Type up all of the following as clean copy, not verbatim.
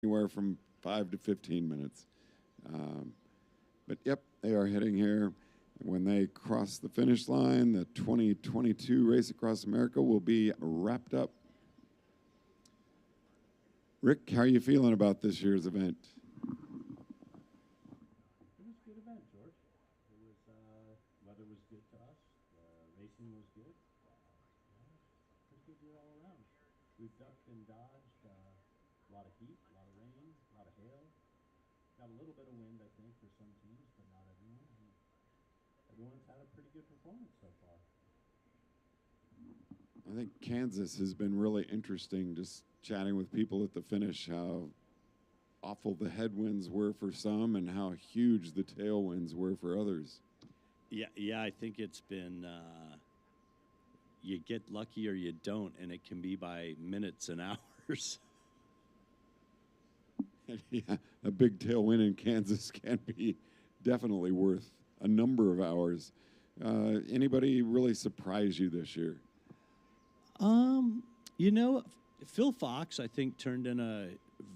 anywhere from 5 to 15 minutes. But yep, they are heading here. When they cross the finish line, the 2022 Race Across America will be wrapped up. Rick, how are you feeling about this year's event? It was a good event, George. It was, weather was good to us. Racing was good. Pretty good year all around. We've ducked and dodged a lot of heat, a lot of rain, a lot of hail. Got a little bit of wind, I think, for some teams, but not everyone. And everyone's had a pretty good performance so far. I think Kansas has been really interesting, just chatting with people at the finish, how awful the headwinds were for some and how huge the tailwinds were for others. Yeah, I think it's been, you get lucky or you don't, and it can be by minutes and hours. Yeah, a big tailwind in Kansas can be definitely worth a number of hours. Anybody really surprise you this year? You know, Phil Fox, I think, turned in a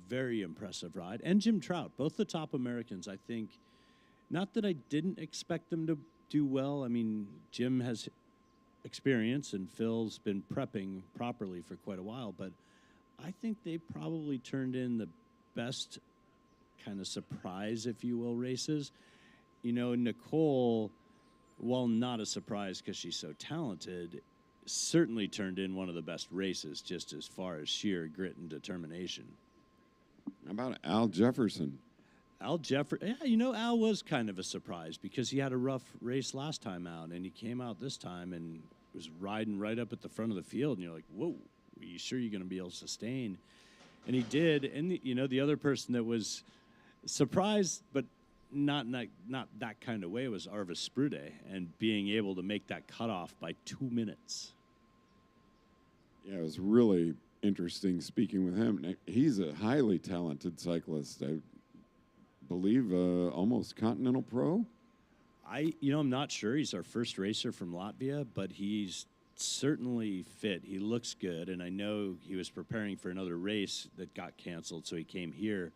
very impressive ride, and Jim Trout, both the top Americans. I think, not that I didn't expect them to do well. I mean, Jim has experience, and Phil's been prepping properly for quite a while, but I think they probably turned in the best kind of surprise, if you will, races. You know, Nicole, while not a surprise because she's so talented, certainly turned in one of the best races just as far as sheer grit and determination. How about Al Jefferson? Yeah, you know, Al was kind of a surprise because he had a rough race last time out, and he came out this time and was riding right up at the front of the field, and you're like, whoa, are you sure you're going to be able to sustain? And he did, and you know, the other person that was surprised, but not that kind of way, was Arvis Sprude, and being able to make that cutoff by 2 minutes. Yeah, it was really interesting speaking with him. He's a highly talented cyclist. I believe almost Continental Pro. I'm not sure. He's our first racer from Latvia, but he's certainly fit. He looks good, and I know he was preparing for another race that got canceled, so he came here.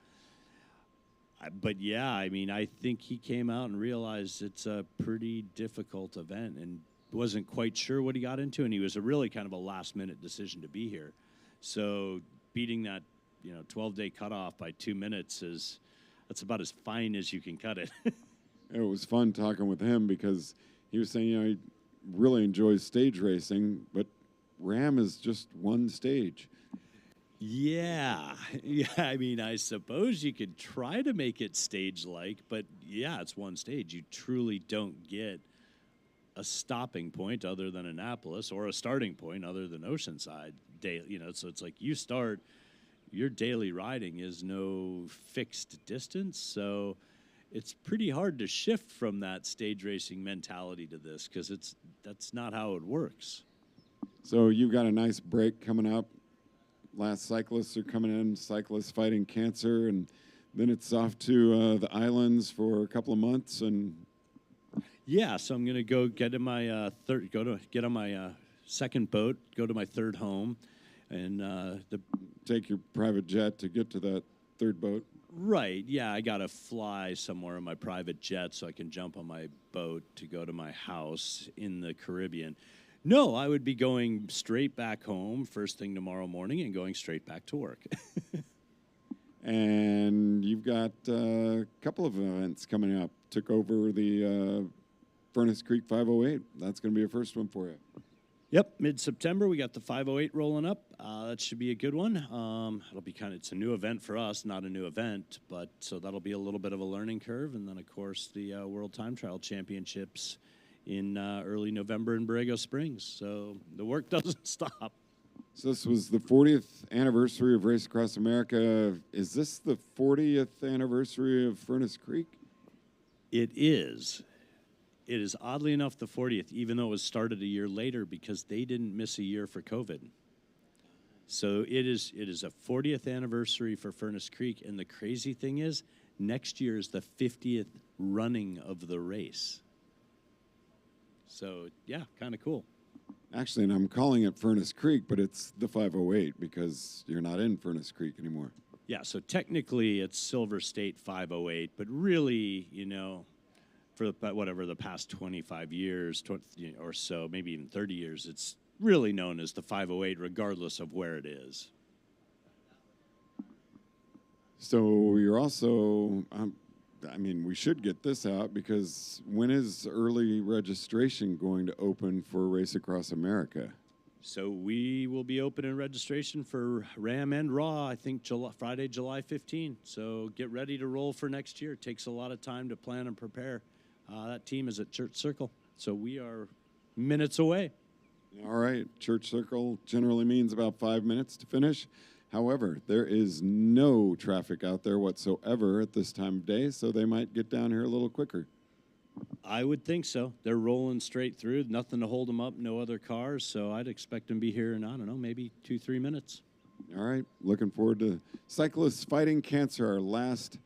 But yeah, I mean, I think he came out and realized it's a pretty difficult event and wasn't quite sure what he got into, and he was a really kind of a last-minute decision to be here. So beating that, 12-day cutoff by 2 minutes that's about as fine as you can cut it. It was fun talking with him because he was saying, he really enjoys stage racing, but RAAM is just one stage. Yeah, I mean, I suppose you could try to make it stage-like, but yeah, it's one stage. You truly don't get a stopping point other than Annapolis or a starting point other than Oceanside. So it's like you start, your daily riding is no fixed distance, so it's pretty hard to shift from that stage racing mentality to this because that's not how it works. So you've got a nice break coming up. Last cyclists are coming in, cyclists fighting cancer, and then it's off to the islands for a couple of months. And yeah, so I'm gonna go get in my get on my second boat, go to my third home, and take your private jet to get to that third boat. Right, yeah, I gotta fly somewhere in my private jet so I can jump on my boat to go to my house in the Caribbean. No, I would be going straight back home first thing tomorrow morning and going straight back to work. And you've got a couple of events coming up. Took over the Furnace Creek 508. That's going to be a first one for you. Yep, mid-September, we got the 508 rolling up. That should be a good one. It'll be it's a new event for us, not a new event, but so that'll be a little bit of a learning curve. And then, of course, the World Time Trial Championships in early November in Borrego Springs. So the work doesn't stop. So this was the 40th anniversary of Race Across America. Is this the 40th anniversary of Furnace Creek? It is. It is oddly enough the 40th, even though it was started a year later because they didn't miss a year for COVID. So it is a 40th anniversary for Furnace Creek, and the crazy thing is, next year is the 50th running of the race. So, yeah, kind of cool. Actually, and I'm calling it Furnace Creek, but it's the 508 because you're not in Furnace Creek anymore. Yeah, so technically it's Silver State 508, but really, you know, for whatever the past 25 years or so, maybe even 30 years, it's really known as the 508, regardless of where it is. So you're also, I mean, we should get this out because when is early registration going to open for Race Across America? So we will be opening registration for RAAM and RAW, I think Friday, July 15. So get ready to roll for next year. It takes a lot of time to plan and prepare. That team is at Church Circle, so we are minutes away. All right, Church Circle generally means about 5 minutes to finish. However, there is no traffic out there whatsoever at this time of day, so they might get down here a little quicker. I would think so. They're rolling straight through, nothing to hold them up, no other cars, so I'd expect them to be here in, I don't know, maybe 2-3 minutes. All right, looking forward to Cyclists Fighting Cancer, our last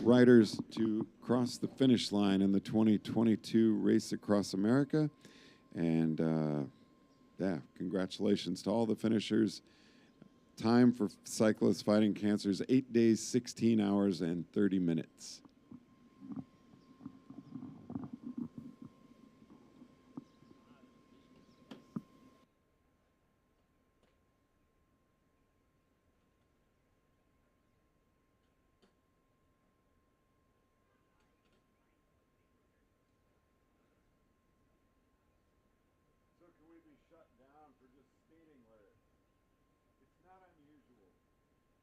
riders to cross the finish line in the 2022 Race Across America. And yeah, congratulations to all the finishers. Time for Cyclists Fighting Cancer is 8 days, 16 hours, and 30 minutes. So can we be shut down for just stating what it's not unusual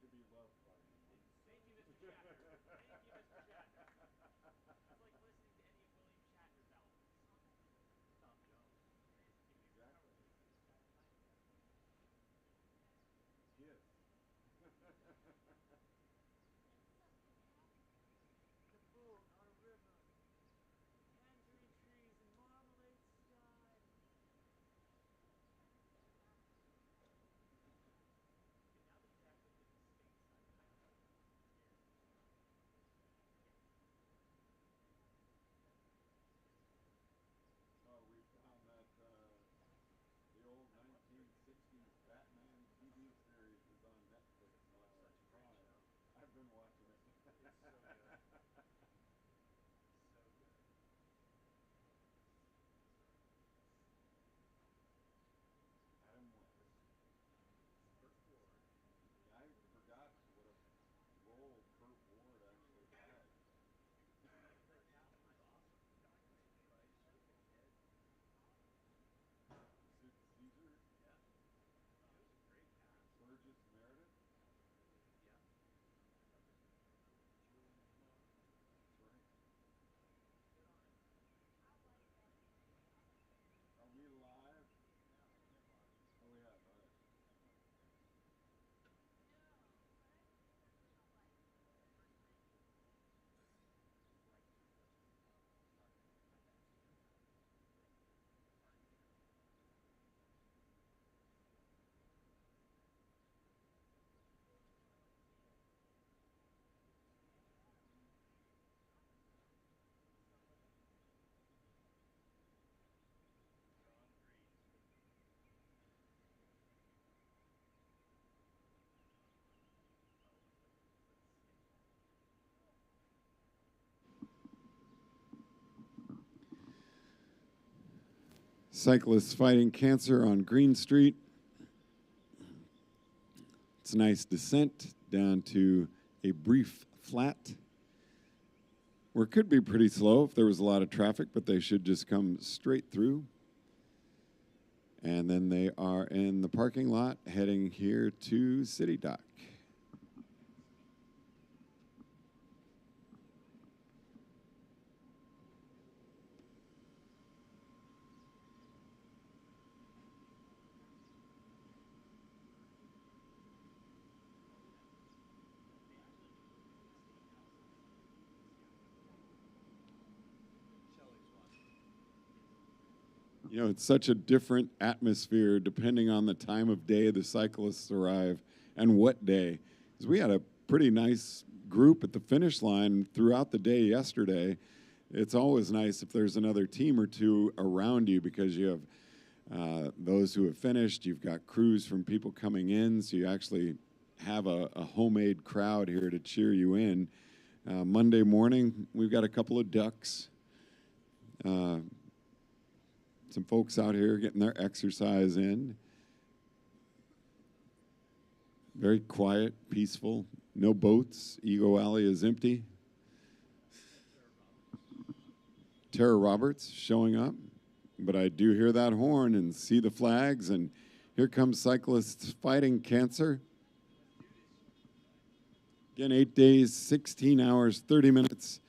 to be loved by me. Thank you, Mr. Shatner. Thank you, Mr. Shatner. It's like listening to any of William Shatner's albums. Tom Jones. Exactly. Yes. The boat on a river. Tangerine trees and marmalade sky. Okay, now that he's actually been to States, I kind of like him. Oh, we found that the old 1960s Batman TV series is on Netflix now. Such a great show. I've been watching it. It's so good. So good. Adam West. First Ward. Yeah, I forgot what a role Kurt Ward actually had. Right now, he's awesome. But he should have been dead. Sid Caesar, Yeah. It was a great cast. Burgess Meredith. Yeah. Julian Moore. That's right. Good on him. Are we live? Yeah, we have live. Oh, we have. All right. John Green. Cyclists Fighting Cancer on Green Street. It's a nice descent down to a brief flat, where it could be pretty slow if there was a lot of traffic, but they should just come straight through. And then they are in the parking lot heading here to City Dock. You know, it's such a different atmosphere depending on the time of day the cyclists arrive and what day. Because we had a pretty nice group at the finish line throughout the day yesterday. It's always nice if there's another team or two around you because you have those who have finished. You've got crews from people coming in, so you actually have a homemade crowd here to cheer you in. Monday morning, we've got a couple of ducks. Some folks out here getting their exercise in. Very quiet, peaceful. No boats. Ego Alley is empty. Tara Roberts showing up. But I do hear that horn and see the flags, and here comes Cyclists fighting cancer. Again, 8 days, 16 hours, 30 minutes.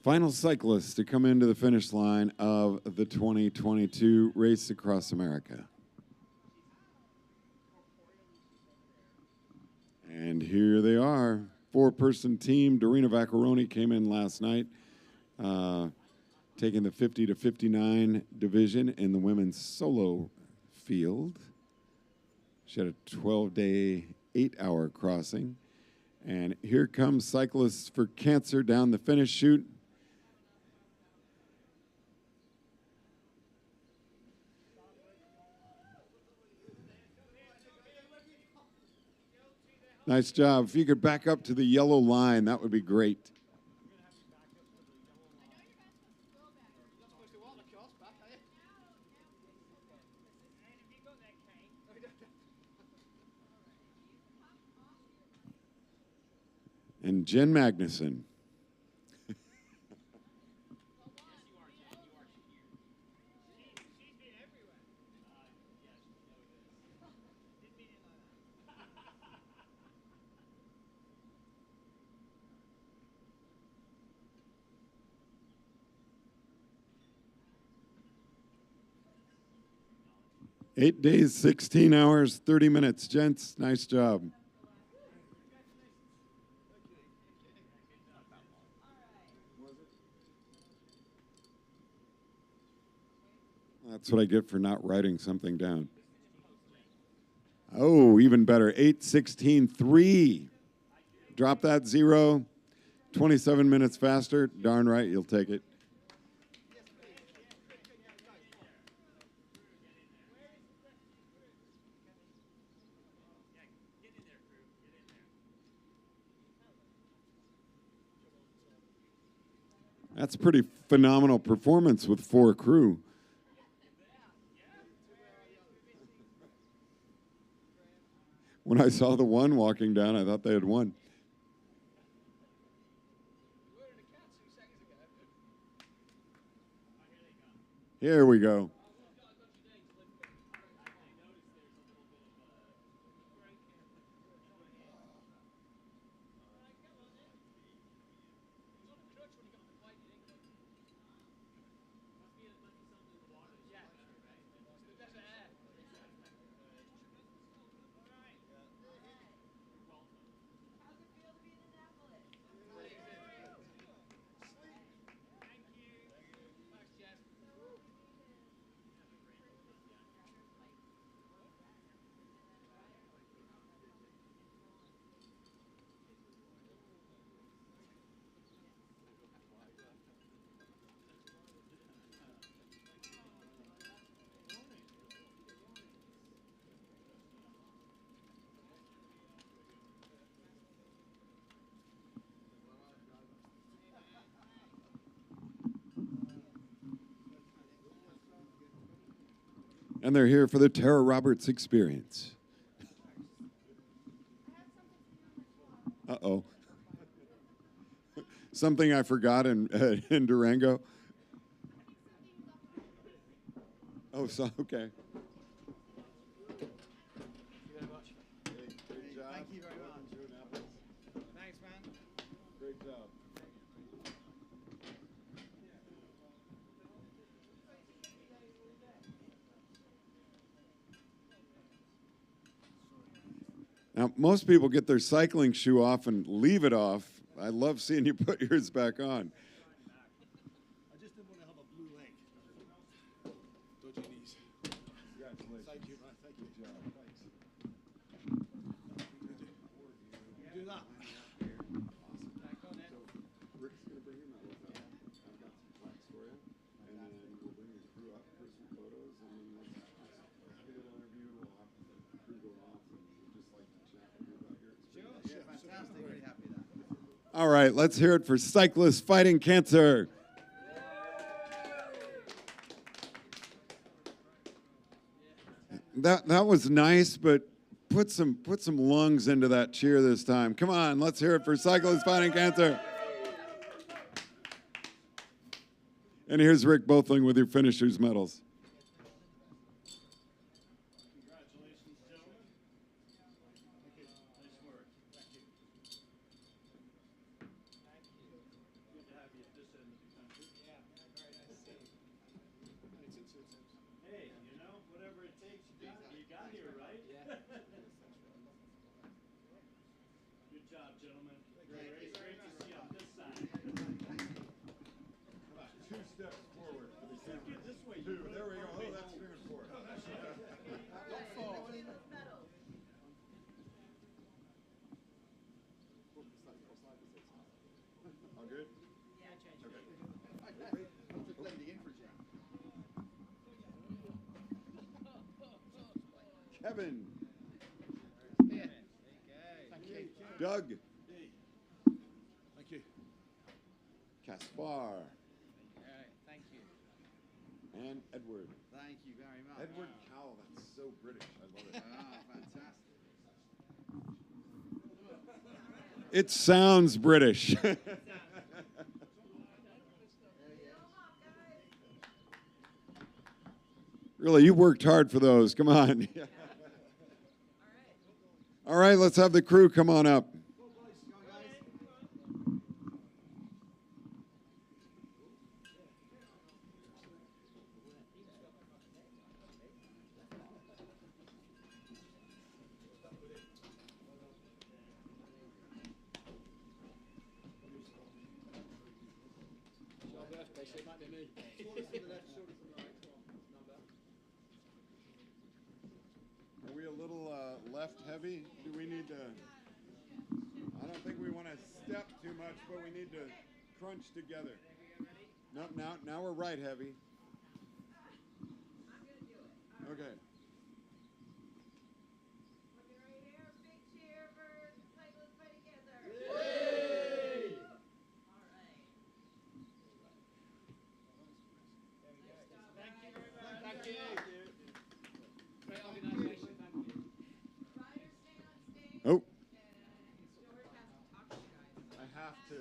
Final cyclist to come into the finish line of the 2022 Race Across America. And here they are. 4-person team. Dorina Vaccaroni came in last night, taking the 50 to 59 division in the women's solo field. She had a 12-day, 8-hour crossing. And here comes Cyclists for Cancer down the finish chute. Nice job. If you could back up to the yellow line, that would be great. And Jen Magnuson. Eight days, 16 hours, 30 minutes. Gents, nice job. That's what I get for not writing something down. Oh, even better. 8:16.3. Drop that 0. 27 minutes faster. Darn right, you'll take it. That's a pretty phenomenal performance with 4 crew. When I saw the 1 walking down, I thought they had won. Here we go. And they're here for the Tara Roberts experience. Uh-oh. Something I forgot in Durango. Oh, so okay. Great job. Thank you very much. Thanks, man. Great job. Now, most people get their cycling shoe off and leave it off. I love seeing you put yours back on. I just didn't want to have a blue leg. Dodgy knees. Congratulations. Thank you, man. Thank you. Good job. Thanks. You do that. Rick's going to bring your medals out. I've got some plaques for you. And then we'll bring your crew up for some photos. And then let's get an interview. We'll have the crew go off. And we'd just like to chat with you about All right, let's hear it for Cyclists Fighting Cancer. That was nice, but put some lungs into that cheer this time. Come on, let's hear it for Cyclists Fighting Cancer. And here's Rick Bothling with your finishers medals. Congratulations, gentlemen. Nice work. Good to have you at this end of the country. Hey, you know, whatever it takes, you got here, right? Good job, gentlemen. Great race. Great to see you on this side. 2 steps forward for the camera. Get this way. 2. There we go. Oh, that's moving forward. Don't fall. All good? I'm just letting the injury down. Kevin. Thank you. Doug. Thank you. Caspar. Thank you. And Edward. Thank you very much. Edward Cowell. That's so British. I love it. Fantastic. It sounds British. Really, you worked hard for those. Come on. All right, let's have the crew come on up. Are we a little left heavy? Do we need to? I don't think we want to step too much, but we need to crunch together. No, now we're right heavy. Okay. Oh. I have to.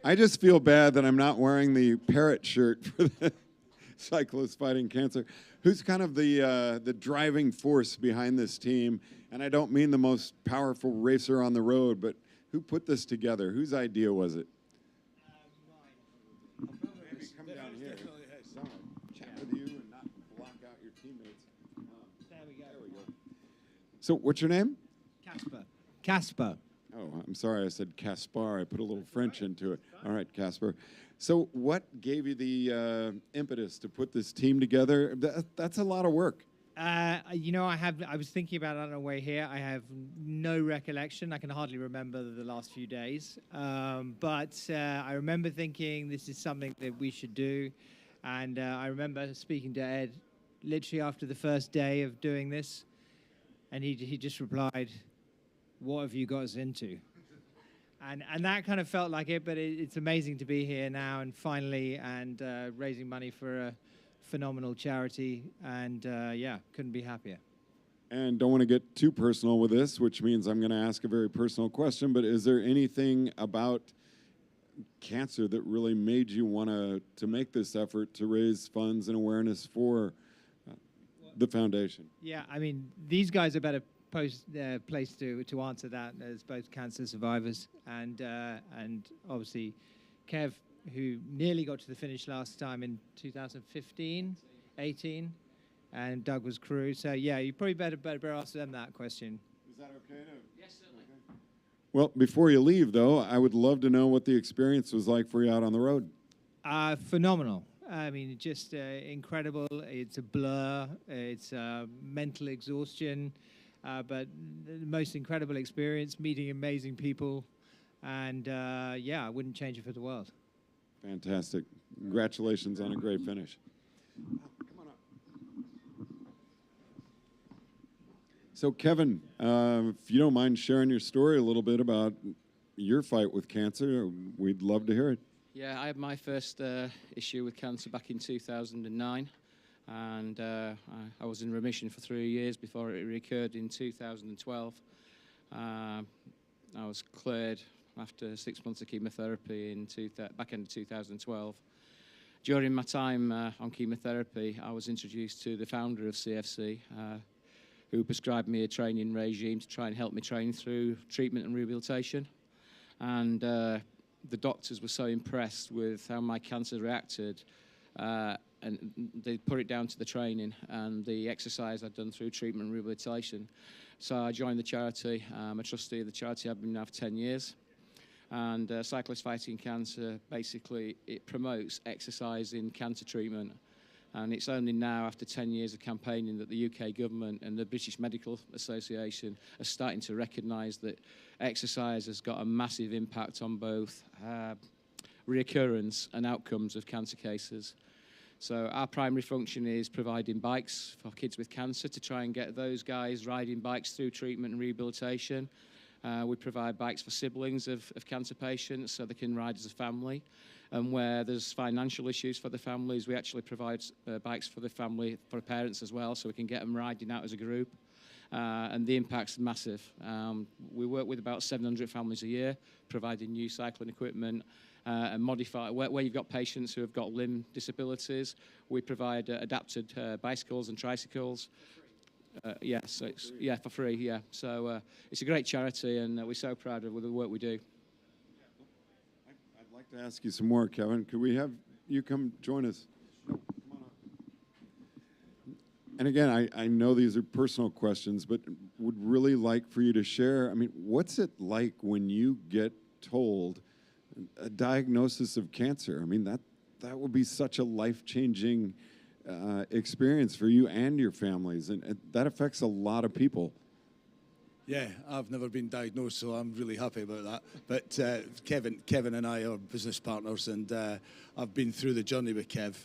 I just feel bad that I'm not wearing the parrot shirt for the Cyclists Fighting Cancer. Who's kind of the driving force behind this team? And I don't mean the most powerful racer on the road, but who put this together? Whose idea was it? Maybe come down here. So I wanna chat with you and not block out your teammates. There we go. There we go. So what's your name? Casper. Casper. Oh, I'm sorry, I said Caspar. I put a little French into it. All right, Casper. So what gave you the impetus to put this team together? That's a lot of work. You know, I was thinking about it on the way here. I have no recollection. I can hardly remember the last few days. But I remember thinking this is something that we should do. And I remember speaking to Ed literally after the first day of doing this. And he just replied, "What have you got us into?" And that kind of felt like it, but it's amazing to be here now and finally raising money for a phenomenal charity. And yeah, couldn't be happier. And don't want to get too personal with this, which means I'm going to ask a very personal question, but is there anything about cancer that really made you want to make this effort to raise funds and awareness for the foundation? Yeah, I mean, these guys are better placed to answer that as both cancer survivors and obviously Kev, who nearly got to the finish last time in 2015, 18, and Doug was crew. So yeah, you probably better ask them that question. Is that okay? Yes, certainly. Okay. Well, before you leave, though, I would love to know what the experience was like for you out on the road. Phenomenal. I mean, just incredible. It's a blur. It's mental exhaustion. But the most incredible experience, meeting amazing people. And yeah, I wouldn't change it for the world. Fantastic. Congratulations on a great finish. Come on up. So, Kevin, if you don't mind sharing your story a little bit about your fight with cancer, we'd love to hear it. Yeah, I had my first issue with cancer back in 2009, and I was in remission for 3 years before it recurred in 2012. I was cleared after 6 months of chemotherapy in back end of 2012. During my time on chemotherapy, I was introduced to the founder of CFC, who prescribed me a training regime to try and help me train through treatment and rehabilitation. And the doctors were so impressed with how my cancer reacted, and they put it down to the training and the exercise I'd done through treatment and rehabilitation. So I joined the charity. I'm a trustee of the charity. I've been now for 10 years. And Cyclists Fighting Cancer, basically, it promotes exercise in cancer treatment. And it's only now, after 10 years of campaigning, that the UK government and the British Medical Association are starting to recognise that exercise has got a massive impact on both reoccurrence and outcomes of cancer cases. So our primary function is providing bikes for kids with cancer to try and get those guys riding bikes through treatment and rehabilitation. We provide bikes for siblings of cancer patients so they can ride as a family. And where there's financial issues for the families, we actually provide bikes for the family, for parents as well, so we can get them riding out as a group. And the impact's massive. We work with about 700 families a year, providing new cycling equipment and modify. Where you've got patients who have got limb disabilities, we provide adapted bicycles and tricycles. So for free, yeah. So it's a great charity, and we're so proud of the work we do. I'd like to ask you some more, Kevin. Could we have you come join us? No, come on up. And again, I know these are personal questions, but would really like for you to share. I mean, what's it like when you get told a diagnosis of cancer? I mean, that would be such a life-changing experience for you and your families, and that affects a lot of people. Yeah, I've never been diagnosed, so I'm really happy about that. But Kevin and I are business partners, and I've been through the journey with Kev.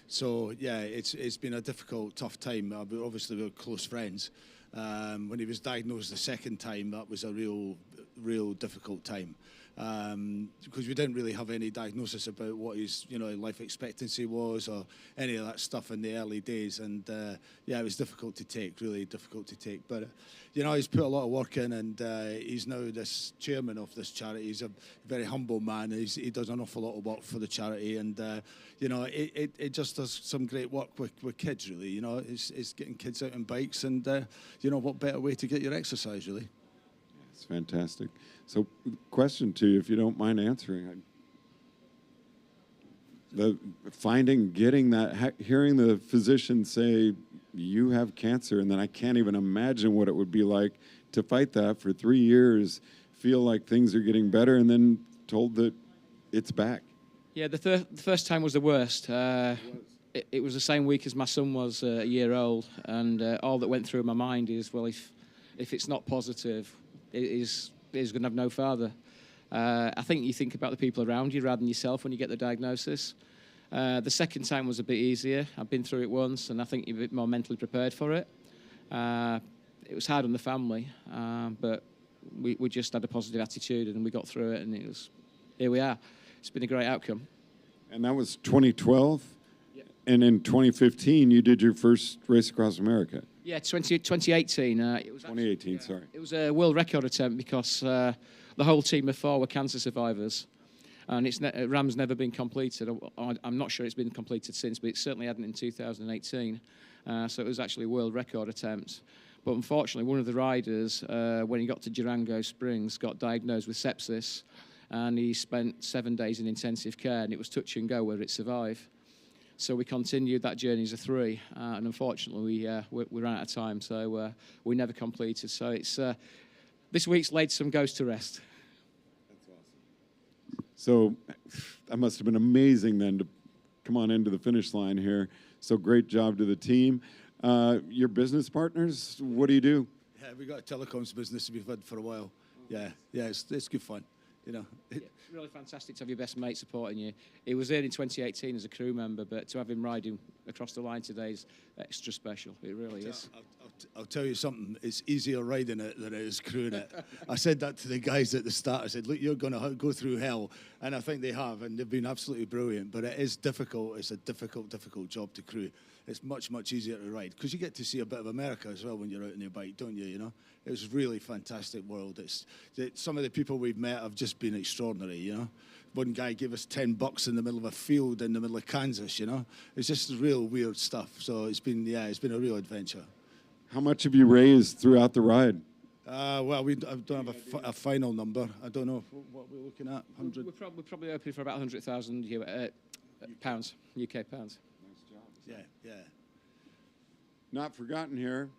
So yeah, it's been a difficult, tough time. Obviously, we're close friends. When he was diagnosed the second time, that was a real difficult time. Because we didn't really have any diagnosis about what his life expectancy was or any of that stuff in the early days, and it was difficult to take, really difficult to take. But he's put a lot of work in, and he's now this chairman of this charity. He's a very humble man. He does an awful lot of work for the charity, and it just does some great work with kids, really. It's getting kids out on bikes, and what better way to get your exercise, really. It's fantastic. So, question to you, if you don't mind answering. Getting that, hearing the physician say, you have cancer, and then I can't even imagine what it would be like to fight that for 3 years, feel like things are getting better, and then told that it's back. Yeah, the first time was the worst. It was the same week as my son was a year old, and all that went through my mind is, well, if it's not positive, he's going to have no father. I think you think about the people around you rather than yourself when you get the diagnosis. The second time was a bit easier. I've been through it once, and I think you're a bit more mentally prepared for it. It was hard on the family, but we just had a positive attitude, and we got through it, and here we are. It's been a great outcome. And that was 2012? Yeah. And in 2015, you did your first race across America? Yeah, 2018. It was 2018, sorry. It was a world record attempt because the whole team of 4 were cancer survivors. And RAAM's never been completed. I'm not sure it's been completed since, but it certainly hadn't in 2018. So it was actually a world record attempt. But unfortunately, one of the riders, when he got to Durango Springs, got diagnosed with sepsis. And he spent 7 days in intensive care, and it was touch and go whether it survived. So we continued that journey as a 3, and unfortunately we ran out of time, so we never completed. So it's this week's laid some ghosts to rest. That's awesome. So that must have been amazing then to come on into the finish line here. So great job to the team. Your business partners, what do you do? Yeah, we got a telecoms business we've had for a while. Yeah, it's good fun. It's really fantastic to have your best mate supporting you. He was there in 2018 as a crew member, but to have him riding across the line today is extra special. It really is. I'll I'll tell you something. It's easier riding it than it is crewing it. I said that to the guys at the start. I said, look, you're going to go through hell. And I think they have, and they've been absolutely brilliant. But it is difficult. It's a difficult job to crew. It's much, much easier to ride because you get to see a bit of America as well when you're out on your bike, don't you? You know, it was really fantastic world. Some of the people we've met have just been extraordinary. You know, one guy gave us $10 in the middle of a field in the middle of Kansas. You know, it's just real weird stuff. So it's been a real adventure. How much have you raised throughout the ride? Well, I don't have a final number. I don't know what we're looking at. 100. We're probably hoping for about 100,000 pounds, UK pounds. Yeah. Not forgotten here.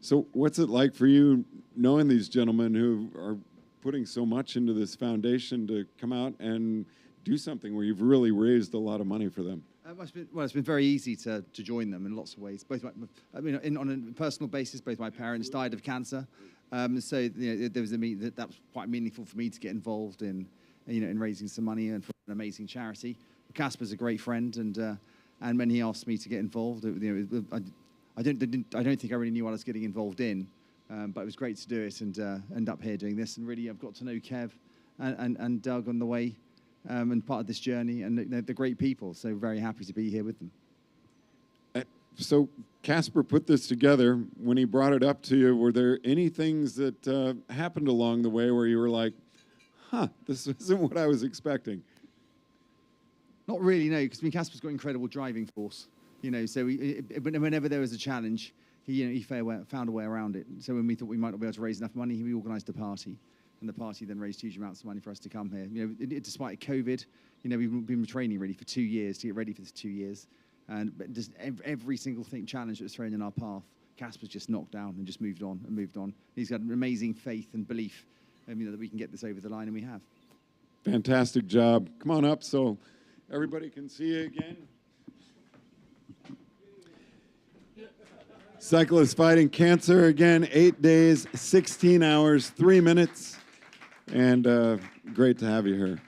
So what's it like for you knowing these gentlemen who are putting so much into this foundation to come out and do something where you've really raised a lot of money for them? It's been very easy to join them in lots of ways. On a personal basis, both my parents died of cancer, so there was that was quite meaningful for me to get involved in raising some money and for an amazing charity. Casper's a great friend, and when he asked me to get involved, I don't think I really knew what I was getting involved in, but it was great to do it and end up here doing this. And really, I've got to know Kev and Doug on the way. And part of this journey, and they're great people, so very happy to be here with them. So Casper put this together. When he brought it up to you, were there any things that happened along the way where you were like, this isn't what I was expecting? Not really, no, because Casper's got incredible driving force. So whenever there was a challenge, he found a way around it. So when we thought we might not be able to raise enough money, we organised a party. And the party then raised huge amounts of money for us to come here. Despite COVID, we've been training really for 2 years to get ready for this 2 years. And just every single challenge that was thrown in our path, Casper's just knocked down and just moved on and moved on. He's got an amazing faith and belief that we can get this over the line, and we have. Fantastic job. Come on up so everybody can see you again. Cyclists fighting cancer again, 8 days, 16 hours, 3 minutes. And great to have you here.